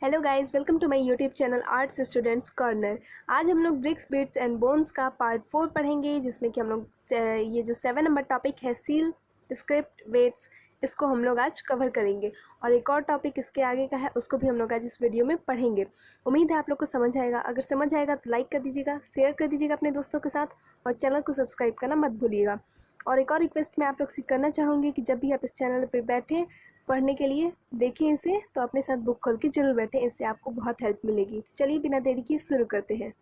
Hello guys, welcome to my YouTube channel arts students corner. आज हम लोग bricks beads and bones का part 4 पढ़ेंगे, जिसमें कि हम लोग ये जो 7 नंबर टॉपिक है सील स्क्रिप्ट वेट्स, इसको हम लोग आज कवर करेंगे। और एक और टॉपिक इसके आगे का है, उसको भी हम लोग आज इस वीडियो में पढ़ेंगे। उम्मीद है आप लोग को समझ आएगा। अगर समझ आएगा तो लाइक कर दीजिएगा, शेयर कर दीजिएगा अपने दोस्तों के साथ, और चैनल को सब्सक्राइब करना मत भूलिएगा। और एक और रिक्वेस्ट मैं आप लोग से करना चाहूँगी कि जब भी आप इस चैनल पर बैठें पढ़ने के लिए, देखें इसे, तो अपने साथ बुक खोल के जरूर बैठें, इससे आपको बहुत हेल्प मिलेगी। तो चलिए बिना देरी किए शुरू करते हैं।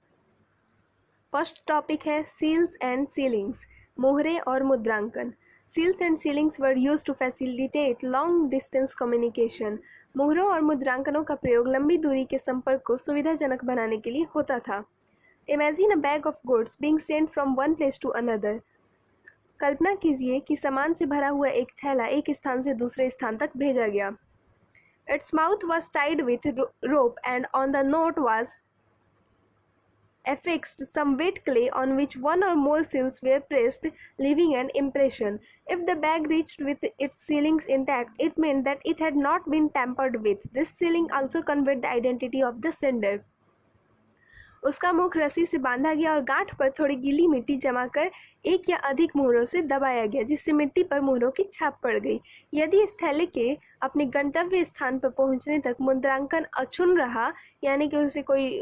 फर्स्ट टॉपिक है सील्स एंड सीलिंग्स, मोहरे और मुद्रांकन। Seals and sealings were used to facilitate long distance communication. मोहरों और मुद्रांकनों का प्रयोग लंबी दूरी के संपर्क को सुविधाजनक बनाने के लिए होता था। Imagine a bag of goods being sent from one place to another. कल्पना कीजिए कि सामान से भरा हुआ एक थैला एक स्थान से दूसरे स्थान तक भेजा गया। Its mouth was tied with rope and on the note was affixed some wet clay on which one or more seals were pressed, leaving an impression. If the bag reached with its sealings intact, it meant that it had not been tampered with. This sealing also conveyed the identity of the sender. उसका मुख रस्सी से बांधा गया और गांठ पर थोड़ी गीली मिट्टी जमाकर एक या अधिक मोहरों से दबाया गया, जिससे मिट्टी पर मोहरों की छाप पड़ गई। यदि इस थैले के अपने गंतव्य स्थान पर पहुंचने तक मुद्रांकन अछून रहा, यानी कि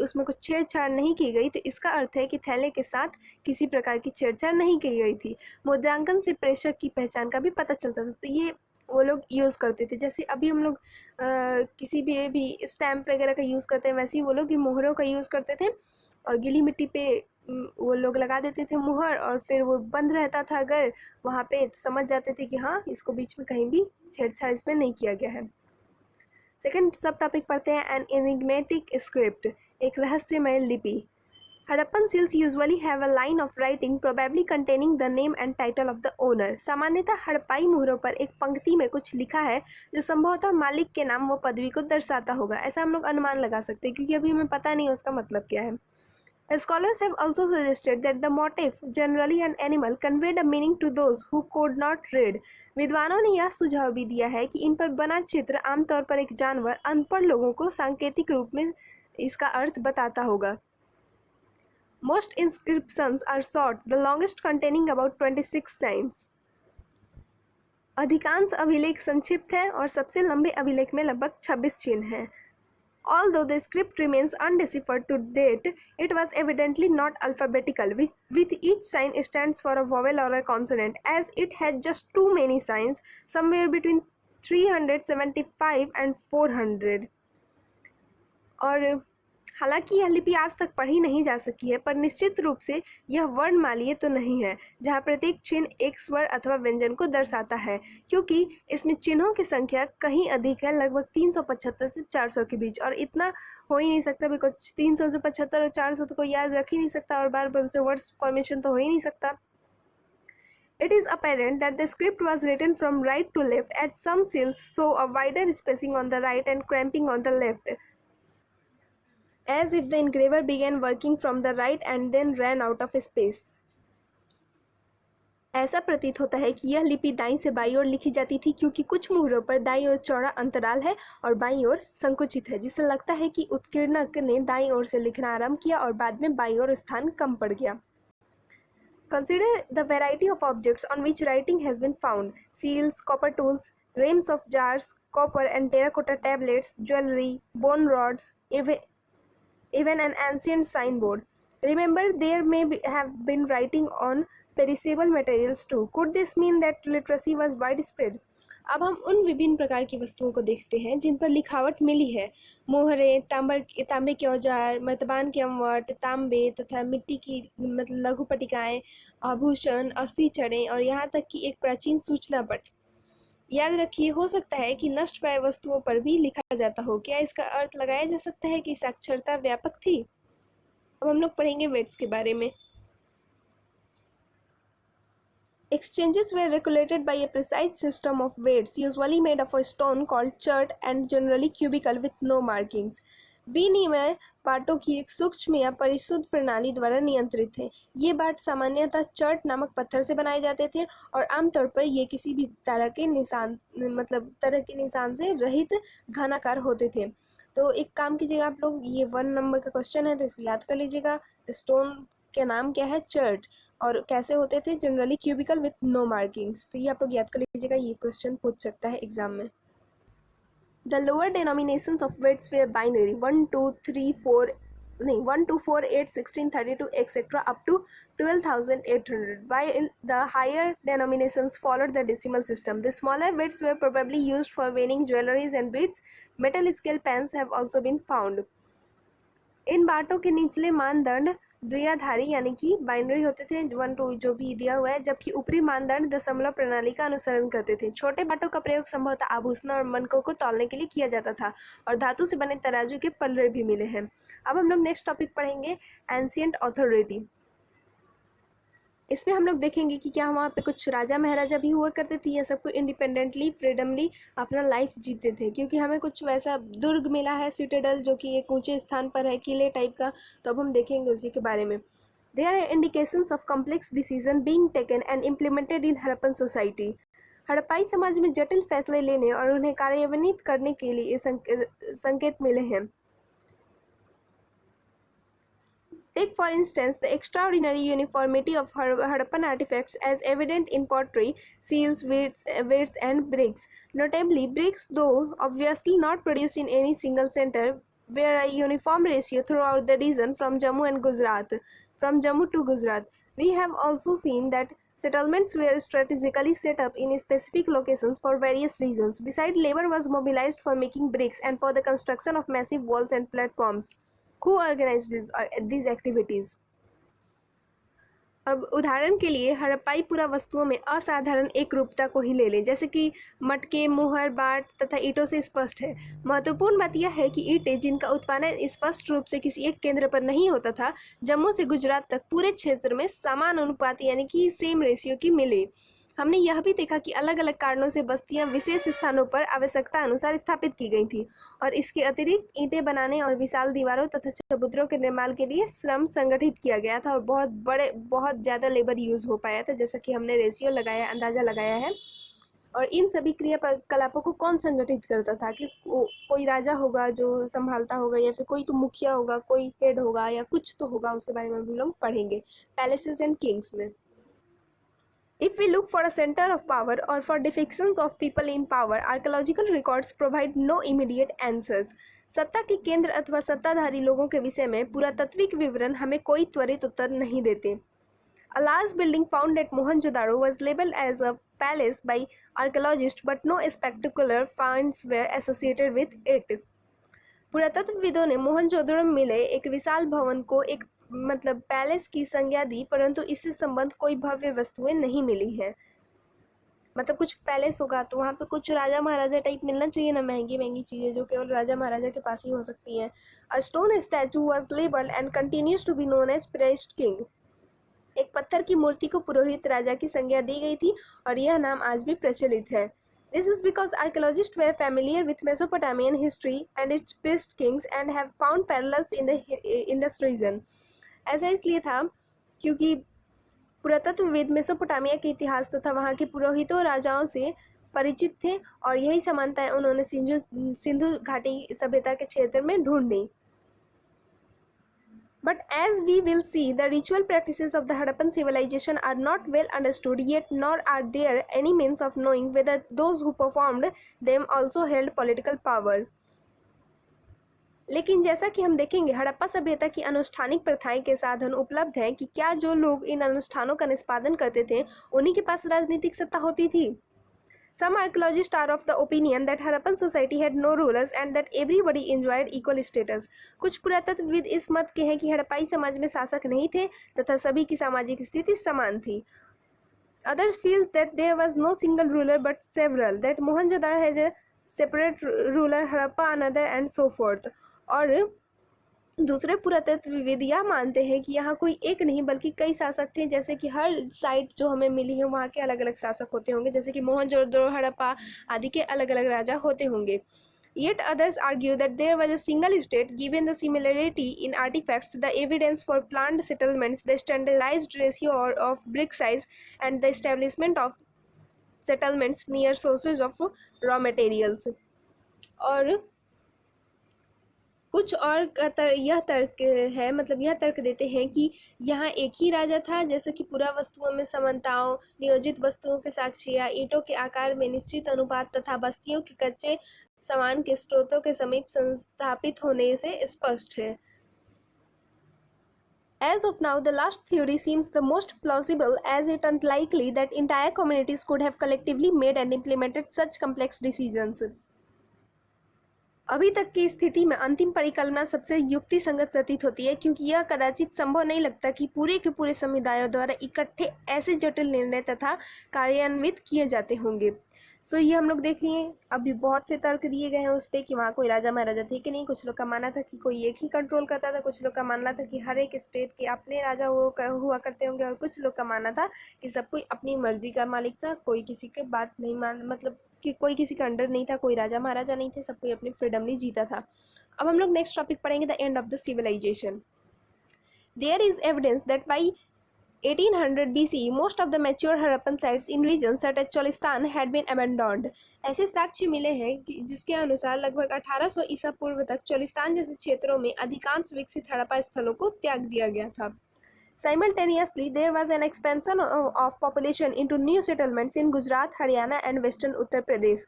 उसमें कुछ छेड़छाड़ नहीं की गई, तो इसका अर्थ है कि थैले के साथ किसी प्रकार की छेड़छाड़ नहीं की गई थी। मुद्रांकन से प्रेषक की पहचान का भी पता चलता था। तो ये वो लोग यूज़ करते थे। जैसे अभी हम लोग किसी भी स्टैम्प वगैरह का यूज़ करते हैं, वैसे ही वो लोग मोहरों का यूज़ करते थे और गीली मिट्टी पे वो लोग लगा देते थे मुहर, और फिर वो बंद रहता था अगर वहाँ पे, तो समझ जाते थे कि हाँ, इसको बीच में कहीं भी छेड़छाड़ इसमें नहीं किया गया है। सेकेंड सब टॉपिक पढ़ते हैं, एन एनिग्मेटिक स्क्रिप्ट, एक रहस्यमय लिपि। Harappan seals usually have a line of writing probably containing the name and title of the owner. सामान्यतः हड़प्पाई मोहरों पर एक पंक्ति में कुछ लिखा है जो संभवतः मालिक के नाम व पदवी को दर्शाता होगा। ऐसा हम लोग अनुमान लगा सकते हैं, क्योंकि अभी हमें पता नहीं उसका मतलब क्या है। Scholars have also suggested that the motif, generally an animal, conveyed a meaning to those who could not read. विद्वानों ने यह सुझाव भी दिया है कि इन पर बना चित्र आमतौर पर एक जानवर अनपढ़ लोगों को सांकेतिक रूप में इसका अर्थ बताता होगा। Most inscriptions are short, the longest containing about 26 signs. अधिकांश अभिलेख संक्षिप्त हैं और सबसे लंबे अभिलेख में लगभग 26 चिन्ह हैं। Although the script remains undeciphered to date, it was evidently not alphabetical, with each sign stands for a vowel or a consonant, as it had just too many signs, somewhere between 375 and 400. और हालांकि यह लिपि आज तक पढ़ी नहीं जा सकी है, पर निश्चित रूप से यह वर्णमालीय तो नहीं है, जहाँ प्रत्येक चिन्ह एक स्वर अथवा व्यंजन को दर्शाता है, क्योंकि इसमें चिन्हों की संख्या कहीं अधिक है, लगभग 375 से 400 के बीच। और इतना हो ही नहीं सकता, बिकॉज 300 से 75 और 400 तो कोई याद रख ही नहीं सकता, और बार बार उससे वर्ड्स फॉर्मेशन तो हो ही नहीं सकता। It is apparent that the script was written from right to left, as some seals show a wider spacing on the right and cramping on the left, as if the engraver began working from the right and then ran out of space. ऐसा प्रतीत होता है कि यह लिपि दाईं से बाईं ओर लिखी जाती थी, क्योंकि कुछ मुहरों पर दाईं ओर चौड़ा अंतराल है और बाईं ओर संकुचित है, जिससे लगता है कि उत्कीर्णक ने दाईं ओर से लिखना आरंभ किया और बाद में बाईं ओर स्थान कम पड़ गया। Consider the variety of objects on which writing has been found: seals, copper tools, rims of jars, copper and terracotta tablets, jewelry, bone rods, even an ancient signboard. Remember, there may have been writing on perishable materials too. Could this mean that literacy was widespread? अब हम उन विभिन्न प्रकार की वस्तुओं को देखते हैं जिन पर लिखावट मिली है। मोहरे, तांबे के औजार, मर्तबान के अमवट, तांबे तथा मिट्टी की मतलब लघु पट्टिकाएं, आभूषण, अस्थि छड़ें, और यहाँ तक कि एक प्राचीन सूचना पट। याद रखिए, हो सकता है कि नष्ट प्राय वस्तुओं पर भी लिखा जाता हो। क्या इसका अर्थ लगाया जा सकता है कि साक्षरता व्यापक थी? अब हम लोग पढ़ेंगे वेट्स के बारे में। Exchanges were regulated by a precise system of weights, usually made of a stone called chert and generally cubical with no markings. विनिमय बाटों की एक सूक्ष्म या परिशुद्ध प्रणाली द्वारा नियंत्रित है। ये बाट सामान्यतः चर्ट नामक पत्थर से बनाए जाते थे और आमतौर पर ये किसी भी तरह के निशान से रहित घनाकार होते थे। तो एक काम कीजिएगा आप लोग, ये 1 नंबर का क्वेश्चन है तो इसको याद कर लीजिएगा। स्टोन का नाम क्या है? चर्च। और कैसे होते थे? Generally cubical with no markings. तो ये आप लोग याद कर लीजिएगा, ये क्वेश्चन पूछ सकता है एग्जाम में। The lower denominations of weights were binary 1, 2, 3, 4, 1, 2, 4, 8, 16, 32, etc. up to 12,800, while the higher denominations followed the decimal system. The smaller weights were probably used for weighing jewelries and beads. Metal scale pens have also been found. इन बाटों के निचले मानदंड द्विआधारी यानी कि binary होते थे, 1, 2 जो भी दिया हुआ है, जबकि ऊपरी मानदंड दशमलव प्रणाली का अनुसरण करते थे। छोटे बाटों का प्रयोग संभवतः आभूषण और मनकों को तौलने के लिए किया जाता था और धातु से बने तराजू के पल्ले भी मिले हैं। अब हम लोग नेक्स्ट टॉपिक पढ़ेंगे, एंशिएंट अथॉरिटी। इसमें हम लोग देखेंगे कि क्या वहाँ पे कुछ राजा महाराजा भी हुआ करते थे या सबको इंडिपेंडेंटली फ्रीडमली अपना लाइफ जीते थे, क्योंकि हमें कुछ वैसा दुर्ग मिला है, सिटाडेल, जो कि एक ऊंचे स्थान पर है, किले टाइप का, तो अब हम देखेंगे उसी के बारे में। There are indications of complex decision being taken and implemented in Harappan society. हड़प्पाई समाज में जटिल फैसले लेने और उन्हें कार्यान्वित करने के लिए संकेत मिले हैं। Take for instance the extraordinary uniformity of Harappan artifacts as evident in pottery, seals, weights and bricks. Notably, bricks, though obviously not produced in any single center, were a uniform ratio throughout the region from Jammu to Gujarat. We have also seen that settlements were strategically set up in specific locations for various reasons. Besides, labor was mobilized for making bricks and for the construction of massive walls and platforms. Who organized these activities? अब उदाहरण के लिए हड़प्पाई पुरा वस्तुओं में असाधारण एक रूपता को ही ले लें, जैसे कि मटके, मुहर, बाट तथा ईंटों से स्पष्ट है। महत्वपूर्ण बात यह है कि ईंटें, जिनका उत्पादन स्पष्ट रूप से किसी एक केंद्र पर नहीं होता था, जम्मू से गुजरात तक पूरे क्षेत्र में समान अनुपात यानी कि सेम रेशियो की मिली। हमने यह भी देखा कि अलग अलग कारणों से बस्तियां विशेष स्थानों पर आवश्यकता अनुसार स्थापित की गई थी और इसके अतिरिक्त ईंटें बनाने और विशाल दीवारों तथा चबूतरों के निर्माण के लिए श्रम संगठित किया गया था और बहुत ज़्यादा लेबर यूज हो पाया था, जैसा कि हमने रेशियो लगाया, अंदाज़ा लगाया है। और इन सभी क्रियाकलापों को कौन संगठित करता था? कि कोई राजा होगा जो संभालता होगा, या फिर कोई तो मुखिया होगा, कोई हेड होगा, या कुछ तो होगा, उसके बारे में हम लोग पढ़ेंगे पैलेसेस एंड किंग्स में। If we look for a center of power or for depictions of people in power, archaeological records provide no immediate answers. सत्ता के केंद्र अथवा सत्ताधारी लोगों के विषय में पुरातात्विक विवरण हमें कोई त्वरित उत्तर नहीं देते। A large building found at Mohenjo-daro was labeled as a palace by archaeologists, but no spectacular finds were associated with it. पुरातत्वविदों ने मोहनजोदड़ो में मिले एक विशाल भवन को एक पैलेस की संज्ञा दी, परंतु इससे संबंध कोई भव्य वस्तुएं नहीं मिली हैं। कुछ पैलेस होगा तो वहाँ पे कुछ राजा महाराजा टाइप मिलना चाहिए ना, महंगी महंगी चीज़ें जो केवल राजा महाराजा के पास ही हो सकती हैं। A stone statue was labelled and continues to be known as priest king. एक पत्थर की मूर्ति को पुरोहित राजा की संज्ञा दी गई थी और यह नाम आज भी प्रचलित है। This is because archaeologists were familiar with Mesopotamian history and its priest kings and have found parallels in the Indus region. ऐसा इसलिए था क्योंकि पुरातत्वविद मेसोपोटामिया के इतिहास तथा वहाँ के पुरोहितों राजाओं से परिचित थे और यही समानताएं उन्होंने सिंधु घाटी सभ्यता के क्षेत्र में ढूंढी। But as we will see, the ritual practices of the Harappan civilization are not well understood yet, nor are there any means of knowing whether those who performed them also held political power. लेकिन जैसा कि हम देखेंगे, हड़प्पा सभ्यता की अनुष्ठानिक प्रथाएं के साधन उपलब्ध हैं कि क्या जो लोग इन अनुष्ठानों का निष्पादन करते थे उन्हीं के पास राजनीतिक सत्ता होती थी। Some archaeologists are of the opinion that Harappan society had no rulers and that everybody enjoyed equal status. कुछ पुरातत्वविद इस मत के हैं कि हड़प्पाई समाज में शासक नहीं थे तथा सभी की सामाजिक स्थिति समान थी। Others feel that there was no single ruler but several, that Mohenjo-daro has a separate ruler, Harappa another and so forth. और दूसरे पुरातत्वविद यह मानते हैं कि यहाँ कोई एक नहीं बल्कि कई शासक थे, जैसे कि हर साइट जो हमें मिली है वहाँ के अलग अलग शासक होते होंगे, जैसे कि मोहनजोदड़ो, हड़प्पा आदि के अलग अलग राजा होते होंगे। Yet others argue that there was a single state. Given the similarity in artifacts, the evidence for planned settlements, the standardized ratio of brick size, and the establishment of settlements near sources of raw materials. और कुछ और यह तर्क है, मतलब यह तर्क देते हैं कि यहाँ एक ही राजा था, जैसे कि पूरा वस्तुओं में समानताओं, नियोजित वस्तुओं के साक्ष्य या ईंटों के आकार में निश्चित अनुपात तथा बस्तियों के कच्चे सामान के स्रोतों के समीप संस्थापित होने से स्पष्ट है। As of now, the last theory seems the most plausible, as it unlikely that entire communities could have collectively made and implemented such complex decisions. अभी तक की स्थिति में अंतिम परिकल्पना सबसे युक्ति संगत प्रतीत होती है, क्योंकि यह कदाचित संभव नहीं लगता कि पूरे के पूरे समुदायों द्वारा इकट्ठे ऐसे जटिल निर्णय तथा कार्यान्वित किए जाते होंगे। सो ये हम लोग देख लिए। अभी बहुत से तर्क दिए गए हैं उस पर कि वहाँ कोई राजा महाराजा थे कि नहीं। कुछ लोग का मानना था कि कोई एक ही कंट्रोल करता था, कुछ लोग का मानना था कि हर एक स्टेट के अपने राजा हुआ करते होंगे, और कुछ लोग का मानना था कि सब कोई अपनी मर्जी का मालिक था, कोई किसी के बात नहीं मतलब कि कोई किसी का अंडर नहीं था, कोई राजा महाराजा नहीं थे, सब कोई अपनी फ्रीडमली जीता था। अब हम लोग नेक्स्ट टॉपिक पढ़ेंगे, the end of the civilisation. There is evidence that by 1800 BC, most of the mature Harappan sites in regions such as Cholistan had been abandoned. ऐसे साक्ष्य मिले हैं कि जिसके अनुसार लगभग 1800 ईसा पूर्व तक चोलिस्तान जैसे क्षेत्रों में अधिकांश विकसित हड़प्पा स्थलों को त्याग दिया गया था। Simultaneously, there was an expansion of population into new settlements in Gujarat, Haryana and Western Uttar Pradesh.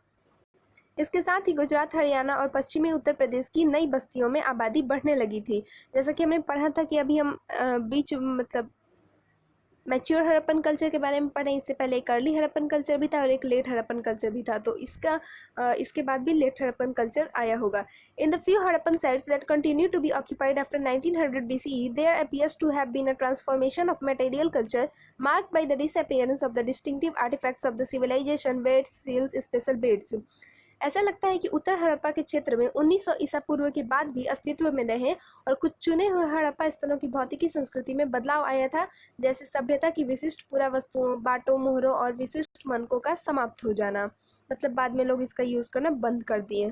इसके साथ ही गुजरात, हरियाणा और पश्चिमी उत्तर प्रदेश की नई बस्तियों में आबादी बढ़ने लगी थी। जैसा कि हमने पढ़ा था कि अभी हम बीच मतलब मैच्योर हड़प्पन कल्चर के बारे में पढ़े, इससे पहले एक अर्ली हड़प्पन कल्चर भी था और एक लेट हड़प्पन कल्चर भी था, तो इसके बाद भी लेट हड़प्पन कल्चर आया होगा। In the few Harappan sites that continue to be occupied after 1900 BCE, there appears to have been a transformation of material culture marked by the disappearance of the distinctive artefacts of the civilisation, beads, seals, special beads. ऐसा लगता है कि उत्तर हड़प्पा के क्षेत्र में 1900 ईसा पूर्व के बाद भी अस्तित्व में रहे और कुछ चुने हुए हड़प्पा स्थलों की भौतिकी संस्कृति में बदलाव आया था, जैसे सभ्यता की विशिष्ट पुरावस्तुओं, बाटों, मोहरों और विशिष्ट मानकों का समाप्त हो जाना। मतलब बाद में लोग इसका यूज करना बंद कर दिए।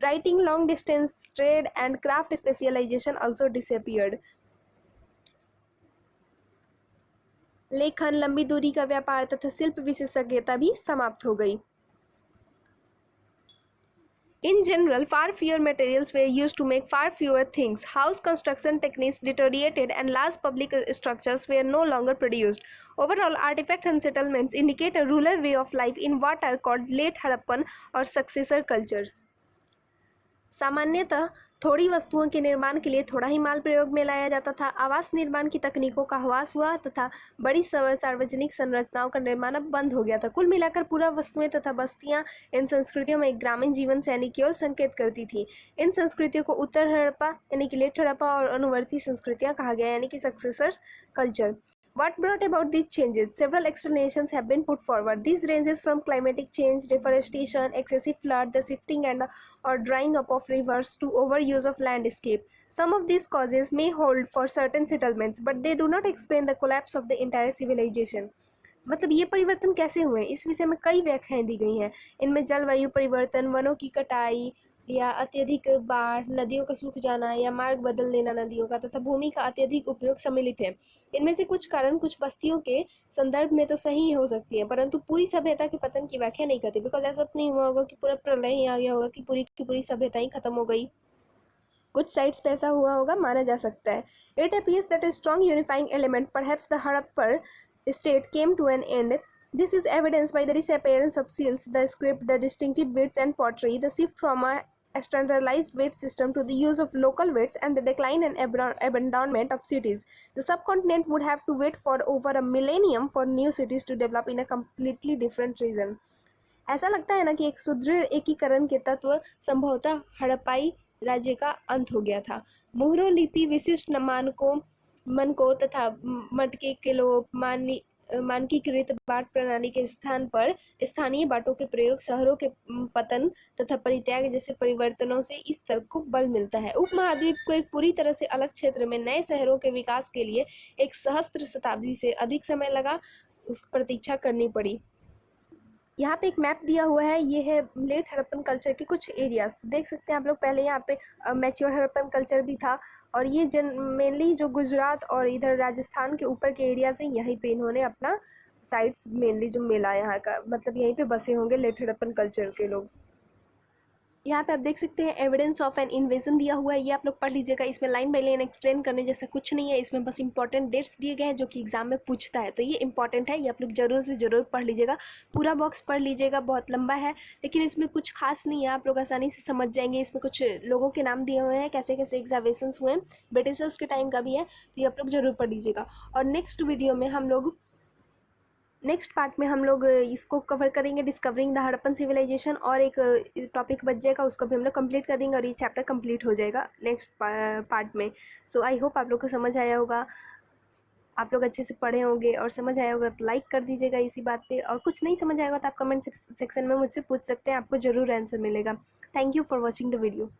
Writing, long distance trade and craft specialisation also disappeared. लेखन, लंबी दूरी का व्यापार तथा शिल्प विशेषज्ञता भी समाप्त हो गई। In general, far fewer materials were used to make far fewer things. House construction techniques deteriorated and large public structures were no longer produced. Overall, artifacts and settlements indicate a rural way of life in what are called late Harappan or successor cultures. सामान्यतः थोड़ी वस्तुओं के निर्माण के लिए थोड़ा ही माल प्रयोग में लाया जाता था। आवास निर्माण की तकनीकों का ह्रास हुआ तथा बड़ी सार्वजनिक संरचनाओं का निर्माण अब बंद हो गया था। कुल मिलाकर पूरा वस्तुएं तथा बस्तियां इन संस्कृतियों में एक ग्रामीण जीवन शैली की ओर संकेत करती थी। इन संस्कृतियों को उत्तर हड़प्पा यानी कि लेट हड़प्पा और अनुवर्ती संस्कृतियां कहा गया, यानी कि successors culture. What brought about these changes? Several explanations have been put forward. These ranges from climatic change, deforestation, excessive flood, the shifting and or drying up of rivers to overuse of landscape. Some of these causes may hold for certain settlements, but they do not explain the collapse of the entire civilization. मतलब ये परिवर्तन कैसे हुए, इस विषय में कई व्याख्याएं दी गई हैं। इनमें जलवायु परिवर्तन, वनों की कटाई या अत्यधिक बाढ़, नदियों का सूख जाना या मार्ग बदल देना नदियों का तथा भूमि का अत्यधिक उपयोग सम्मिलित है। इनमें से कुछ कारण कुछ बस्तियों के संदर्भ में तो सही हो सकती है, परंतु पूरी सभ्यता के पतन की व्याख्या नहीं करती। बिकॉज ऐसा नहीं हुआ होगा कि पूरा प्रलय ही आ गया होगा कि पूरी की पूरी सभ्यता ही खत्म हो गई। कुछ साइट्स पे ऐसा हुआ होगा, माना जा सकता है। It appears that a strong unifying element, perhaps the Harappa state, came to an end. This is evidenced by the disappearance of seals, the script, the distinctive beads and pottery, the shift from a standardized weight system to the use of local weights, and the decline and abandonment of cities. The subcontinent would have to wait for over a millennium for new cities to develop in a completely different region. ऐसा लगता है ना कि एक सुदृढ़ एकीकरण के तत्व संभवतः हड़प्पाई राज्य का अंत हो गया था। मोहरों लिपि, विशिष्ट मनकों तथा मटके, किलो, मानकीकृत बाट प्रणाली के स्थान पर स्थानीय बाटों के प्रयोग, शहरों के पतन तथा परित्याग जैसे परिवर्तनों से इस तर्क को बल मिलता है। उपमहाद्वीप को एक पूरी तरह से अलग क्षेत्र में नए शहरों के विकास के लिए एक सहस्त्र शताब्दी से अधिक समय लगा, उस प्रतीक्षा करनी पड़ी। यहाँ पे एक मैप दिया हुआ है, ये है लेट हड़प्पन कल्चर के कुछ एरियाज। देख सकते हैं आप लोग, पहले यहाँ पे मैच्योर हड़प्पन कल्चर भी था और ये मेनली जो गुजरात और इधर राजस्थान के ऊपर के एरियाज हैं, यहीं पे इन्होंने अपना साइट्स मेनली जो मिला यहाँ का, मतलब यहीं पे बसे होंगे लेट हड़प्पन कल्चर के लोग। यहाँ पे आप देख सकते हैं एविडेंस ऑफ एन इन्वेजन दिया हुआ है, ये आप लोग पढ़ लीजिएगा। इसमें लाइन बाय लाइन एक्सप्लेन करने जैसा कुछ नहीं है, इसमें बस इंपॉर्टेंट डेट्स दिए गए हैं जो कि एग्जाम में पूछता है, तो ये इंपॉर्टेंट है, ये आप लोग जरूर से जरूर पढ़ लीजिएगा। पूरा बॉक्स पढ़ लीजिएगा, बहुत लंबा है लेकिन इसमें कुछ खास नहीं है, आप लोग आसानी से समझ जाएंगे। इसमें कुछ लोगों के नाम दिए हुए हैं, कैसे कैसे एग्जामिनेशंस हुए हैं, ब्रिटिशर्स के टाइम का भी है, तो ये आप लोग जरूर पढ़ लीजिएगा। और नेक्स्ट वीडियो में हम लोग, नेक्स्ट पार्ट में हम लोग इसको कवर करेंगे, डिस्कवरिंग द हड़प्पन सिविलाइजेशन, और एक टॉपिक बच जाएगा, उसको भी हम लोग कंप्लीट कर देंगे और ये चैप्टर कंप्लीट हो जाएगा नेक्स्ट पार्ट में। सो आई होप आप लोग को समझ आया होगा, आप लोग अच्छे से पढ़े होंगे और समझ आया होगा तो लाइक कर दीजिएगा इसी बात पे, और कुछ नहीं समझ आएगा तो आप कमेंट सेक्शन में मुझसे पूछ सकते हैं, आपको ज़रूर आंसर मिलेगा। Thank you for watching the video.